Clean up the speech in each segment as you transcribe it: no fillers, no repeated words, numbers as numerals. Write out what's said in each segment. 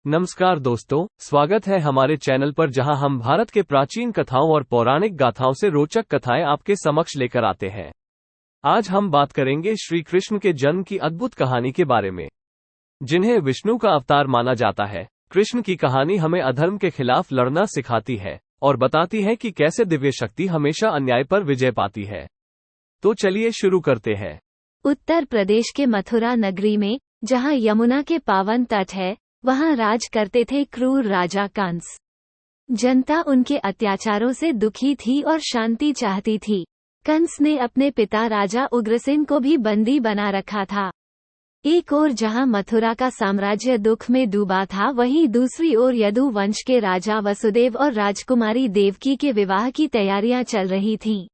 नमस्कार दोस्तों, स्वागत है हमारे चैनल पर जहां हम भारत के प्राचीन कथाओं और पौराणिक गाथाओं से रोचक कथाएं आपके समक्ष लेकर आते हैं। आज हम बात करेंगे श्री कृष्ण के जन्म की अद्भुत कहानी के बारे में, जिन्हें विष्णु का अवतार माना जाता है। कृष्ण की कहानी हमें अधर्म के खिलाफ लड़ना सिखाती है और बताती है कि कैसे दिव्य शक्ति हमेशा अन्याय पर विजय पाती है। तो चलिए शुरू करते हैं। उत्तर प्रदेश के मथुरा नगरी में, जहां यमुना के पावन तट है, वहां राज करते थे क्रूर राजा कंस। जनता उनके अत्याचारों से दुखी थी और शांति चाहती थी। कंस ने अपने पिता राजा उग्रसेन को भी बंदी बना रखा था। एक ओर जहां मथुरा का साम्राज्य दुख में डूबा था, वहीं दूसरी ओर यदु वंश के राजा वसुदेव और राजकुमारी देवकी के विवाह की तैयारियां चल रही थीं।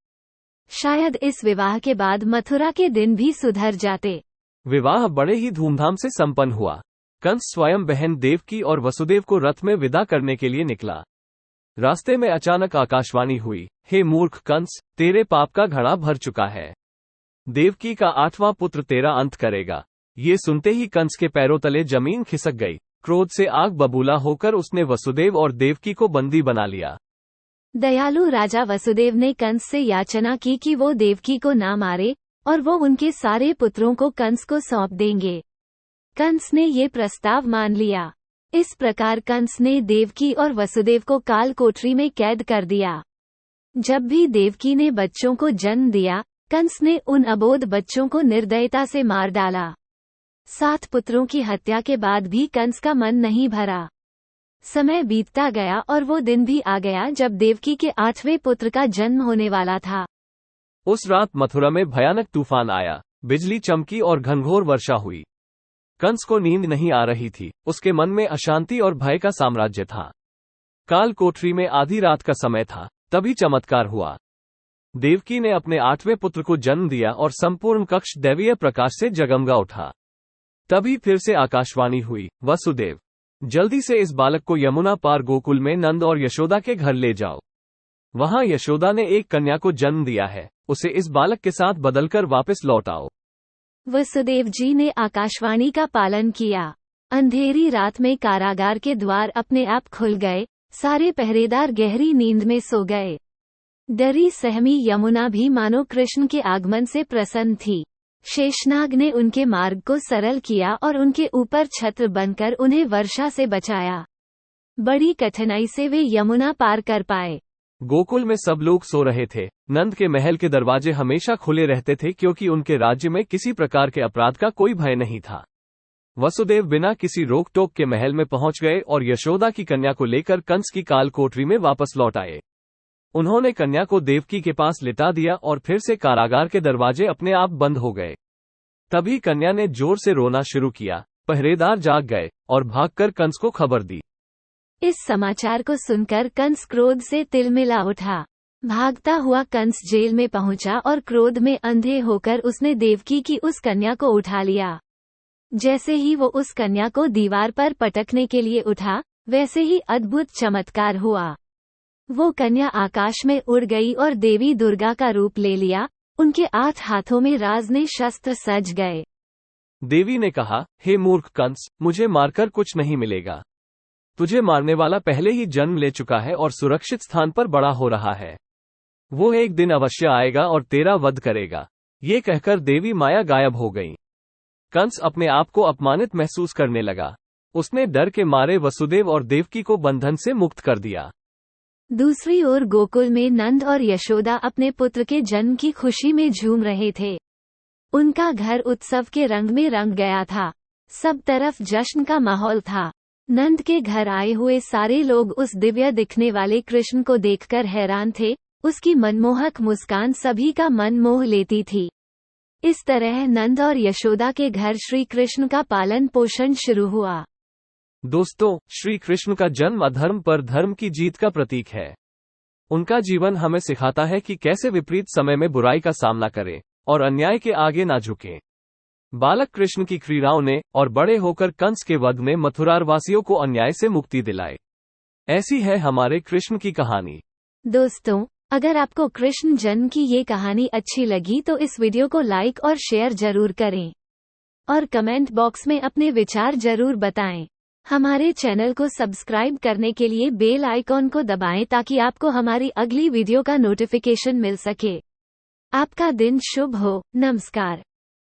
शायद इस विवाह के बाद मथुरा के दिन भी सुधर जाते। विवाह बड़े ही धूमधाम से संपन्न हुआ। कंस स्वयं बहन देवकी और वसुदेव को रथ में विदा करने के लिए निकला। रास्ते में अचानक आकाशवाणी हुई, हे मूर्ख कंस, तेरे पाप का घड़ा भर चुका है। देवकी का 8वां पुत्र तेरा अंत करेगा। ये सुनते ही कंस के पैरों तले जमीन खिसक गई। क्रोध से आग बबूला होकर उसने वसुदेव और देवकी को बंदी बना लिया। दयालु राजा वसुदेव ने कंस से याचना की कि वो देवकी को ना मारे और वो उनके सारे पुत्रों को कंस को सौंप देंगे। कंस ने ये प्रस्ताव मान लिया। इस प्रकार कंस ने देवकी और वसुदेव को काल कोठरी में कैद कर दिया। जब भी देवकी ने बच्चों को जन्म दिया, कंस ने उन अबोध बच्चों को निर्दयता से मार डाला। 7 पुत्रों की हत्या के बाद भी कंस का मन नहीं भरा। समय बीतता गया और वो दिन भी आ गया जब देवकी के 8वें पुत्र का जन्म होने वाला था। उस रात मथुरा में भयानक तूफान आया, बिजली चमकी और घनघोर वर्षा हुई। कंस को नींद नहीं आ रही थी। उसके मन में अशांति और भय का साम्राज्य था। काल कोठरी में आधी रात का समय था, तभी चमत्कार हुआ। देवकी ने अपने 8वें पुत्र को जन्म दिया और संपूर्ण कक्ष दैवीय प्रकाश से जगमगा उठा। तभी फिर से आकाशवाणी हुई, वसुदेव, जल्दी से इस बालक को यमुना पार गोकुल में नंद और यशोदा के घर ले जाओ। वहां यशोदा ने एक कन्या को जन्म दिया है, उसे इस बालक के साथ बदलकर वापस लौट आओ। वसुदेव जी ने आकाशवाणी का पालन किया। अंधेरी रात में कारागार के द्वार अपने आप खुल गए। सारे पहरेदार गहरी नींद में सो गए। डरी सहमी यमुना भी मानो कृष्ण के आगमन से प्रसन्न थी। शेषनाग ने उनके मार्ग को सरल किया और उनके ऊपर छत्र बनकर उन्हें वर्षा से बचाया। बड़ी कठिनाई से वे यमुना पार कर पाए। गोकुल में सब लोग सो रहे थे। नंद के महल के दरवाजे हमेशा खुले रहते थे क्योंकि उनके राज्य में किसी प्रकार के अपराध का कोई भय नहीं था। वसुदेव बिना किसी रोक टोक के महल में पहुंच गए और यशोदा की कन्या को लेकर कंस की काल कोठरी में वापस लौट आए। उन्होंने कन्या को देवकी के पास लिटा दिया और फिर से कारागार के दरवाजे अपने आप बंद हो गए। तभी कन्या ने जोर से रोना शुरू किया। पहरेदार जाग गए और भागकर कंस को खबर दी। इस समाचार को सुनकर कंस क्रोध से तिलमिला उठा। भागता हुआ कंस जेल में पहुंचा और क्रोध में अंधे होकर उसने देवकी की उस कन्या को उठा लिया। जैसे ही वो उस कन्या को दीवार पर पटकने के लिए उठा, वैसे ही अद्भुत चमत्कार हुआ। वो कन्या आकाश में उड़ गई और देवी दुर्गा का रूप ले लिया। उनके 8 हाथों में राजने शस्त्र सज गए। देवी ने कहा, हे मूर्ख कंस, मुझे मारकर कुछ नहीं मिलेगा। तुझे मारने वाला पहले ही जन्म ले चुका है और सुरक्षित स्थान पर बड़ा हो रहा है। वो एक दिन अवश्य आएगा और तेरा वध करेगा। ये कहकर देवी माया गायब हो गई। कंस अपने आप को अपमानित महसूस करने लगा। उसने डर के मारे वसुदेव और देवकी को बंधन से मुक्त कर दिया। दूसरी ओर गोकुल में नंद और यशोदा अपने पुत्र के जन्म की खुशी में झूम रहे थे। उनका घर उत्सव के रंग में रंग गया था। सब तरफ जश्न का माहौल था। नंद के घर आए हुए सारे लोग उस दिव्य दिखने वाले कृष्ण को देखकर हैरान थे। उसकी मनमोहक मुस्कान सभी का मन मोह लेती थी। इस तरह नंद और यशोदा के घर श्री कृष्ण का पालन पोषण शुरू हुआ। दोस्तों, श्री कृष्ण का जन्म अधर्म पर धर्म की जीत का प्रतीक है। उनका जीवन हमें सिखाता है कि कैसे विपरीत समय में बुराई का सामना करें और अन्याय के आगे ना झुकें। बालक कृष्ण की क्रीड़ाओं ने और बड़े होकर कंस के वध में मथुरावासियों को अन्याय से मुक्ति दिलाई। ऐसी है हमारे कृष्ण की कहानी। दोस्तों, अगर आपको कृष्ण जन्म की ये कहानी अच्छी लगी तो इस वीडियो को लाइक और शेयर जरूर करें और कमेंट बॉक्स में अपने विचार जरूर बताएं। हमारे चैनल को सब्सक्राइब करने के लिए बेल आइकॉन को दबाएं ताकि आपको हमारी अगली वीडियो का नोटिफिकेशन मिल सके। आपका दिन शुभ हो। नमस्कार।